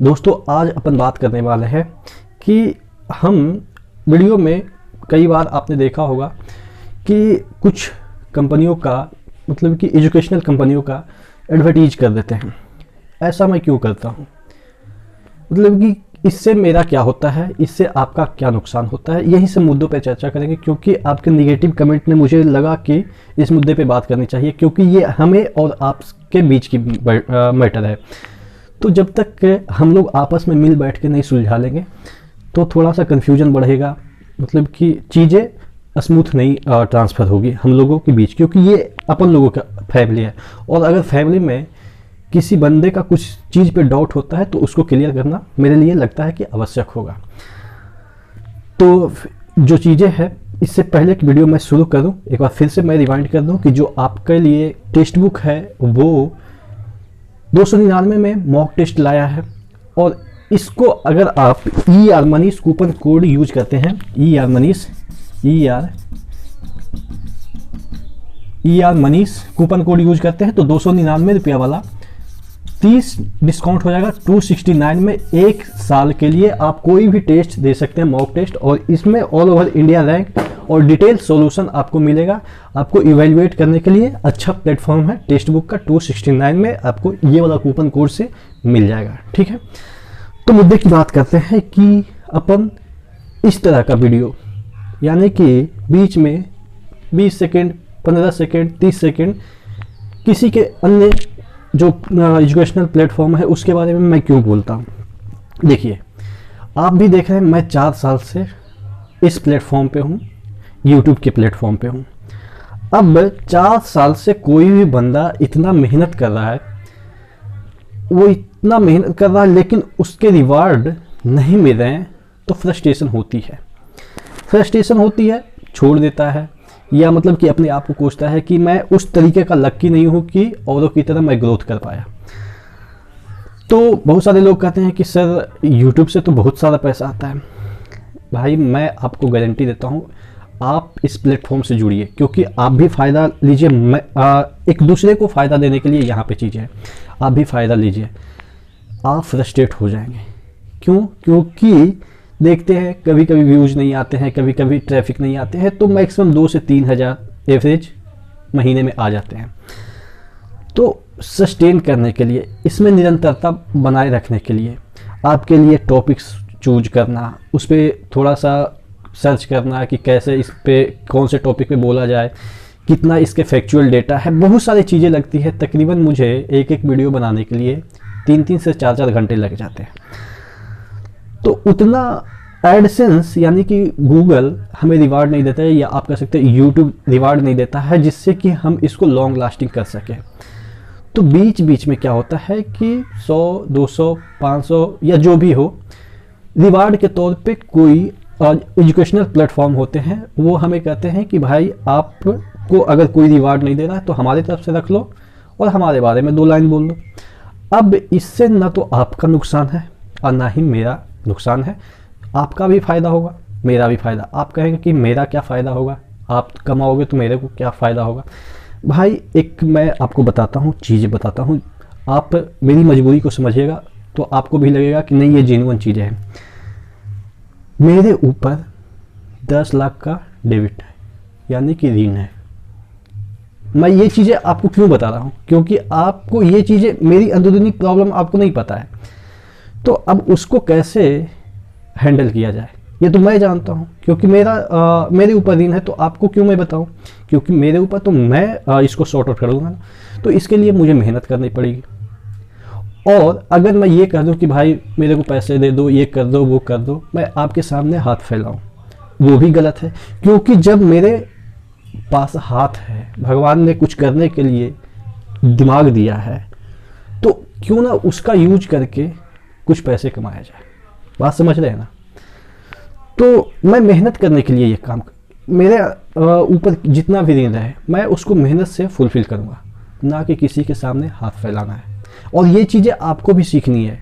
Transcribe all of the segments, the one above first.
दोस्तों आज अपन बात करने वाले हैं कि हम वीडियो में कई बार आपने देखा होगा कि कुछ कंपनियों का मतलब कि एजुकेशनल कंपनियों का एडवर्टीज कर देते हैं। ऐसा मैं क्यों करता हूँ, मतलब कि इससे मेरा क्या होता है, इससे आपका क्या नुकसान होता है, यही सब मुद्दों पे चर्चा करेंगे। क्योंकि आपके निगेटिव कमेंट ने मुझे लगा कि इस मुद्दे पे बात करनी चाहिए, क्योंकि ये हमें और आपके बीच की मैटर है। तो जब तक हम लोग आपस में मिल बैठ के नहीं सुलझा लेंगे तो थोड़ा सा कन्फ्यूजन बढ़ेगा, मतलब कि चीज़ें स्मूथ नहीं ट्रांसफ़र होगी हम लोगों के बीच, क्योंकि ये अपन लोगों का फैमिली है। और अगर फैमिली में किसी बंदे का कुछ चीज़ पे डाउट होता है तो उसको क्लियर करना मेरे लिए लगता है कि आवश्यक होगा। तो जो चीज़ें हैं, इससे पहले कि वीडियो मैं शुरू करूं, एक बार फिर से मैं रिमाइंड कर दूं कि जो आपके लिए टेक्स्ट बुक है वो 299 में मॉक टेस्ट लाया है। और इसको अगर आप ER Manish coupon code use करते हैं, ER Manish coupon code use करते हैं तो 299 रुपया वाला 30 डिस्काउंट हो जाएगा 269 में। एक साल के लिए आप कोई भी टेस्ट दे सकते हैं, मॉक टेस्ट, और इसमें ऑल ओवर इंडिया रैंक और डिटेल सॉल्यूशन आपको मिलेगा। आपको इवेल्युएट करने के लिए अच्छा प्लेटफॉर्म है टेक्स्ट बुक का। 269 में आपको ये वाला कूपन कोड से मिल जाएगा, ठीक है। तो मुद्दे की बात करते हैं कि अपन इस तरह का वीडियो, यानी कि बीच में 20 सेकेंड, 15 सेकेंड, 30 सेकेंड किसी के अन्य जो एजुकेशनल प्लेटफॉर्म है उसके बारे में मैं क्यों बोलता हूँ। देखिए, आप भी देख रहे हैं मैं 4 साल से इस प्लेटफॉर्म पे हूँ, यूट्यूब के प्लेटफॉर्म पे हूँ। अब 4 साल से कोई भी बंदा इतना मेहनत कर रहा है, वो इतना मेहनत कर रहा है लेकिन उसके रिवार्ड नहीं मिल रहे हैं, तो फ्रस्ट्रेशन होती है, छोड़ देता है, या मतलब कि अपने आप को कोसता है कि मैं उस तरीके का लक्की नहीं हूँ कि औरों की तरह मैं ग्रोथ कर पाया। तो बहुत सारे लोग कहते हैं कि सर यूट्यूब से तो बहुत सारा पैसा आता है। भाई मैं आपको गारंटी देता हूँ, आप इस प्लेटफॉर्म से जुड़िए, क्योंकि आप भी फ़ायदा लीजिए। मैं एक दूसरे को फ़ायदा देने के लिए यहाँ पे चीज़ें हैं, आप भी फ़ायदा लीजिए। आप फ्रस्ट्रेट हो जाएंगे। क्यों? क्योंकि देखते हैं कभी कभी व्यूज़ नहीं आते हैं, कभी कभी ट्रैफिक नहीं आते हैं, तो मैक्सिमम 2 से 3 हज़ार एवरेज महीने में आ जाते हैं। तो सस्टेन करने के लिए, इसमें निरंतरता बनाए रखने के लिए आपके लिए टॉपिक्स चूज करना, उस पर थोड़ा सा सर्च करना कि कैसे इस पे कौन से टॉपिक पे बोला जाए, कितना इसके फैक्चुअल डेटा है, बहुत सारी चीज़ें लगती है। तकरीबन मुझे एक वीडियो बनाने के लिए 3 से 4 घंटे लग जाते हैं। तो उतना एडसेंस यानी कि गूगल हमें रिवार्ड नहीं देता है, या आप कह सकते हैं यूट्यूब रिवार्ड नहीं देता है जिससे कि हम इसको लॉन्ग लास्टिंग कर सकें। तो बीच बीच में क्या होता है कि 100, 200, 500 या जो भी हो, रिवार्ड के तौर पे कोई एजुकेशनल प्लेटफॉर्म होते हैं, वो हमें कहते हैं कि भाई आपको अगर कोई रिवार्ड नहीं दे रहा है तो हमारी तरफ से रख लो और हमारे बारे में 2 लाइन बोल दो। अब इससे ना तो आपका नुकसान है और ना ही मेरा नुकसान है। आपका भी फ़ायदा होगा, मेरा भी फ़ायदा। आप कहेंगे कि मेरा क्या फ़ायदा होगा, आप कमाओगे तो मेरे को क्या फ़ायदा होगा। भाई एक मैं आपको बताता हूँ, चीज़ें बताता हूँ, आप मेरी मजबूरी को समझिएगा तो आपको भी लगेगा कि नहीं ये जेन्युइन चीज़ें हैं। मेरे ऊपर 10 लाख का डेबिट है, यानी कि ऋण है। मैं ये चीज़ें आपको क्यों बता रहा हूँ, क्योंकि आपको ये चीज़ें, मेरी अंदरूनी प्रॉब्लम आपको नहीं पता है, तो अब उसको कैसे हैंडल किया जाए ये तो मैं जानता हूँ। क्योंकि मेरे ऊपर ऋण है, तो आपको क्यों मैं बताऊँ, क्योंकि मेरे ऊपर, तो मैं इसको सॉर्ट आउट करूँगा ना, तो इसके लिए मुझे मेहनत करनी पड़ेगी। और अगर मैं ये कह दूँ कि भाई मेरे को पैसे दे दो, ये कर दो, वो कर दो, मैं आपके सामने हाथ फैलाऊँ, वो भी गलत है। क्योंकि जब मेरे पास हाथ है, भगवान ने कुछ करने के लिए दिमाग दिया है, तो क्यों ना उसका यूज करके कुछ पैसे कमाया जाए। बात समझ रहे हैं ना। तो मैं मेहनत करने के लिए ये काम, मेरे ऊपर जितना भी ऋण है मैं उसको मेहनत से फुलफिल करूँगा, ना कि किसी के सामने हाथ फैलाना है। और ये चीज़ें आपको भी सीखनी है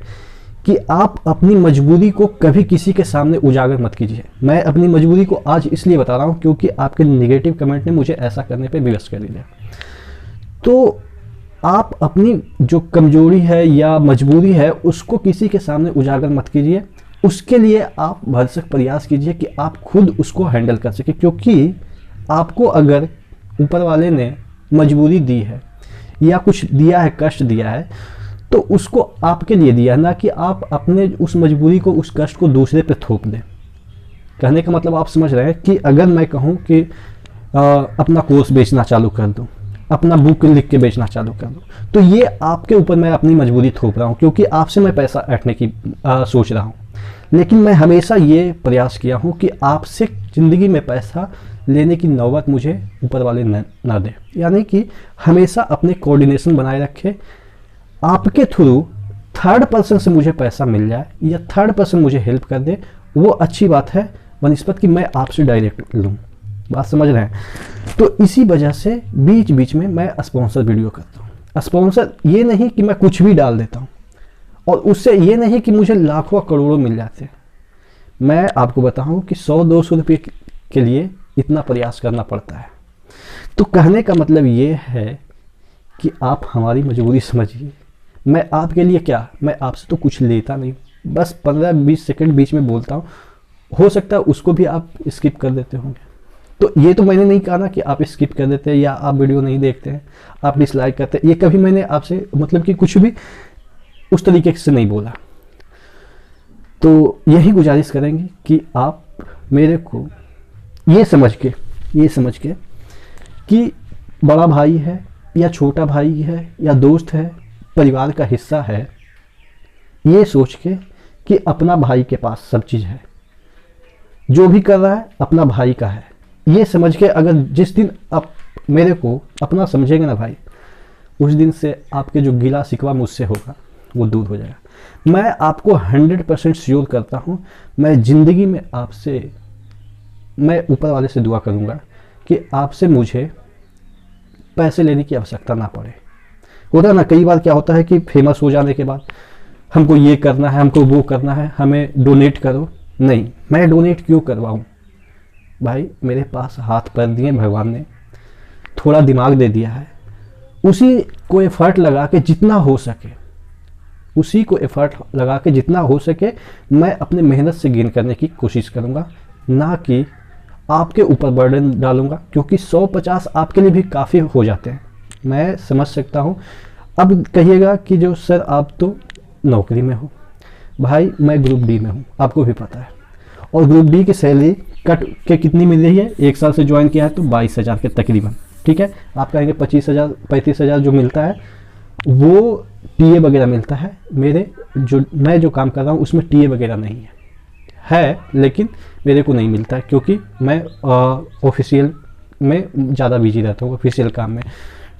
कि आप अपनी मजबूरी को कभी किसी के सामने उजागर मत कीजिए। मैं अपनी मजबूरी को आज इसलिए बता रहा हूँ क्योंकि आपके नेगेटिव कमेंट ने मुझे ऐसा करने पे विवश कर दिया। तो आप अपनी जो कमजोरी है या मजबूरी है उसको किसी के सामने उजागर मत कीजिए। उसके लिए आप भरसक प्रयास कीजिए कि आप खुद उसको हैंडल कर सके, क्योंकि आपको अगर ऊपर वाले ने मजबूरी दी है या कुछ दिया है, कष्ट दिया है, तो उसको आपके लिए दिया है, ना कि आप अपने उस मजबूरी को, उस कष्ट को दूसरे पे थोप दें। कहने का मतलब आप समझ रहे हैं कि अगर मैं कहूँ कि अपना कोर्स बेचना चालू कर दूँ, अपना बुक लिख के बेचना चालू कर दूँ, तो ये आपके ऊपर मैं अपनी मजबूरी थोप रहा हूँ, क्योंकि आपसे मैं पैसा ऐंठने की सोच रहा हूँ। लेकिन मैं हमेशा ये प्रयास किया हूँ कि आपसे ज़िंदगी में पैसा लेने की नौबत मुझे ऊपर वाले ना दे। यानी कि हमेशा अपने कोऑर्डिनेशन बनाए रखे। आपके थ्रू थर्ड पर्सन से मुझे पैसा मिल जाए या थर्ड पर्सन मुझे हेल्प कर दे, वो अच्छी बात है बनिस्बत कि मैं आपसे डायरेक्ट लूँ। बात समझ रहे हैं? तो इसी वजह से बीच बीच में मैं स्पॉन्सर वीडियो करता हूँ। स्पॉन्सर ये नहीं कि मैं कुछ भी डाल देता हूँ, और उससे ये नहीं कि मुझे लाखों करोड़ों मिल जाते। मैं आपको बताऊँ कि 100-200 रुपये के लिए इतना प्रयास करना पड़ता है। तो कहने का मतलब ये है कि आप हमारी मजबूरी समझिए। मैं आपके लिए क्या, मैं आपसे तो कुछ लेता नहीं, बस 15-20 सेकंड बीच में बोलता हूँ। हो सकता है उसको भी आप स्किप कर देते होंगे। तो ये तो मैंने नहीं कहा ना कि आप स्किप कर देते हैं या आप वीडियो नहीं देखते हैं, आप डिसलाइक करते हैं। ये कभी मैंने आपसे मतलब कि कुछ भी उस तरीके से नहीं बोला। तो यही गुजारिश करेंगे कि आप मेरे को ये समझ के कि बड़ा भाई है या छोटा भाई है या दोस्त है, परिवार का हिस्सा है, ये सोच के कि अपना भाई के पास सब चीज़ है, जो भी कर रहा है अपना भाई का है, ये समझ के अगर जिस दिन आप मेरे को अपना समझेंगे ना भाई, उस दिन से आपके जो गिला शिकवा मुझसे होगा वो दूर हो जाएगा। मैं आपको 100% श्योर करता हूँ। मैं ज़िंदगी में आपसे, मैं ऊपर वाले से दुआ करूँगा कि आपसे मुझे पैसे लेने की आवश्यकता ना पड़े। होता है ना, कई बार क्या होता है कि फेमस हो जाने के बाद हमको ये करना है, हमको वो करना है, हमें डोनेट करो। नहीं, मैं डोनेट क्यों करवाऊँ भाई? मेरे पास हाथ पैर दिए भगवान ने, थोड़ा दिमाग दे दिया है, उसी को एफर्ट लगा के जितना हो सके, उसी को एफर्ट लगा के जितना हो सके मैं अपने मेहनत से गेन करने की कोशिश करूँगा, ना कि आपके ऊपर बर्डन डालूंगा, क्योंकि 150 आपके लिए भी काफ़ी हो जाते हैं। मैं समझ सकता हूँ। अब कहिएगा कि जो सर आप तो नौकरी में हो, भाई मैं ग्रुप डी में हूँ, आपको भी पता है, और ग्रुप डी की सैलरी कट के कितनी मिल रही है? 1 साल से ज्वाइन किया है तो 22,000 के तकरीबन, ठीक है। आप कहेंगे 25,000 35,000 जो मिलता है वो टीए वगैरह मिलता है। मैं जो काम कर रहा हूँ उसमें टीए वगैरह नहीं है, लेकिन मेरे को नहीं मिलता है, क्योंकि मैं ऑफिशियल में ज़्यादा बिजी रहता हूँ, ऑफिशियल काम में,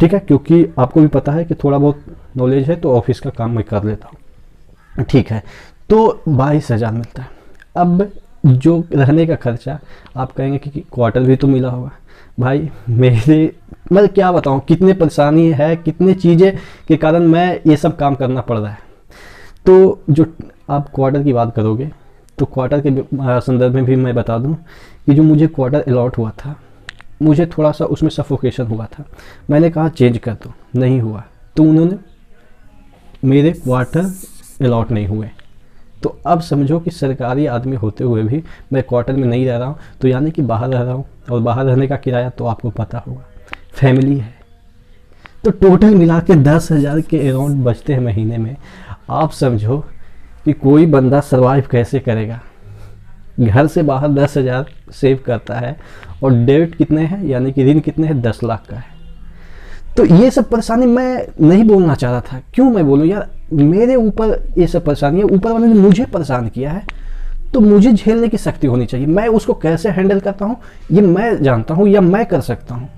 ठीक है। क्योंकि आपको भी पता है कि थोड़ा बहुत नॉलेज है तो ऑफिस का काम मैं कर लेता हूँ, ठीक है। तो 22,000 मिलता है। अब जो रहने का खर्चा, आप कहेंगे कि क्वार्टर भी तो मिला होगा। भाई मैं क्या बताऊँ कितने परेशानी है, कितने चीज़ें के कारण मैं ये सब काम करना पड़ रहा है। तो जो आप क्वार्टर की बात करोगे तो क्वार्टर के संदर्भ में भी मैं बता दूं कि जो मुझे क्वार्टर अलॉट हुआ था, मुझे थोड़ा सा उसमें सफोकेशन हुआ था। मैंने कहा चेंज कर दो, नहीं हुआ, तो उन्होंने मेरे क्वार्टर अलॉट नहीं हुए। तो अब समझो कि सरकारी आदमी होते हुए भी मैं क्वार्टर में नहीं रह रहा हूँ, तो यानी कि बाहर रह रहा हूँ, और बाहर रहने का किराया तो आपको पता होगा, फैमिली है। तो टोटल मिला के 10,000 के अराउंड बचते हैं महीने में। आप समझो कि कोई बंदा सरवाइव कैसे करेगा। घर से बाहर 10,000 सेव करता है, और डेट कितने हैं, यानी कि ऋण कितने हैं, 10 लाख का है। तो ये सब परेशानी मैं नहीं बोलना चाह रहा था। क्यों मैं बोलूँ यार, मेरे ऊपर ये सब परेशानी है, ऊपर वाले ने मुझे परेशान किया है, तो मुझे झेलने की शक्ति होनी चाहिए। मैं उसको कैसे हैंडल करता हूँ ये मैं जानता हूँ, या मैं कर सकता हूँ।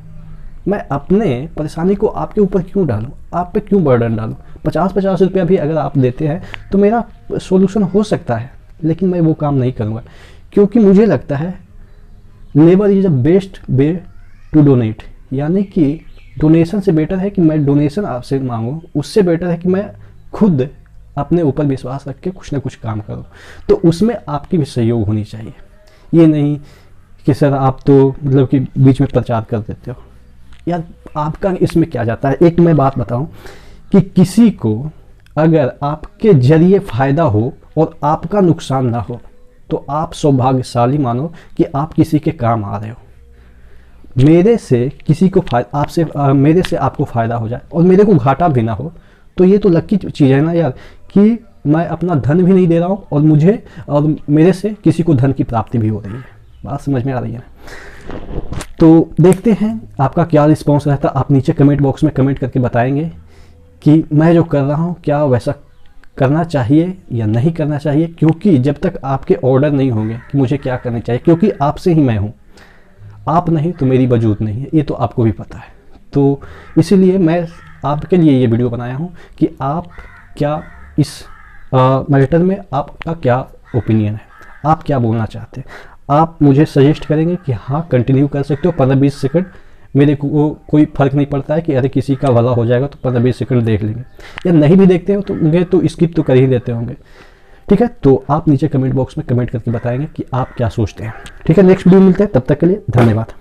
मैं अपने परेशानी को आपके ऊपर क्यों डालूँ, आप पे क्यों बर्डन डालूँ? 50-50 रुपया भी अगर आप देते हैं तो मेरा सॉल्यूशन हो सकता है, लेकिन मैं वो काम नहीं करूँगा, क्योंकि मुझे लगता है labour is the best way to donate. यानी कि डोनेशन से बेटर है कि मैं डोनेशन आपसे मांगूँ, उससे बेटर है कि मैं खुद अपने ऊपर विश्वास रख के कुछ ना कुछ काम करूँ। तो उसमें आपकी भी सहयोग होनी चाहिए। ये नहीं कि सर आप तो मतलब कि बीच में प्रचार कर देते हो। यार आपका इसमें क्या जाता है? एक मैं बात बताऊं कि किसी को अगर आपके जरिए फायदा हो और आपका नुकसान ना हो तो आप सौभाग्यशाली मानो कि आप किसी के काम आ रहे हो। मेरे से किसी को मेरे से आपको फायदा हो जाए और मेरे को घाटा भी ना हो, तो ये तो लकी चीज़ है ना यार, कि मैं अपना धन भी नहीं दे रहा हूँ और मेरे से किसी को धन की प्राप्ति भी हो रही है। बात समझ में आ रही है ना? तो देखते हैं आपका क्या रिस्पॉन्स रहता है। आप नीचे कमेंट बॉक्स में कमेंट करके बताएंगे कि मैं जो कर रहा हूँ क्या वैसा करना चाहिए या नहीं करना चाहिए, क्योंकि जब तक आपके ऑर्डर नहीं होंगे कि मुझे क्या करना चाहिए, क्योंकि आपसे ही मैं हूँ, आप नहीं तो मेरी वजूद नहीं है, ये तो आपको भी पता है। तो इसीलिए मैं आपके लिए ये वीडियो बनाया हूँ कि आप क्या इस मैटर में आपका क्या ओपिनियन है, आप क्या बोलना चाहते हैं। आप मुझे सजेस्ट करेंगे कि हाँ कंटिन्यू कर सकते हो 15-20 सेकंड, मेरे को कोई फ़र्क नहीं पड़ता है कि अरे किसी का भला हो जाएगा तो 15-20 सेकंड देख लेंगे, या नहीं भी देखते हो तो मुझे तो स्किप तो कर ही देते होंगे। ठीक है, तो आप नीचे कमेंट बॉक्स में कमेंट करके बताएंगे कि आप क्या सोचते हैं। ठीक है, नेक्स्ट वीडियो मिलते हैं, तब तक के लिए धन्यवाद।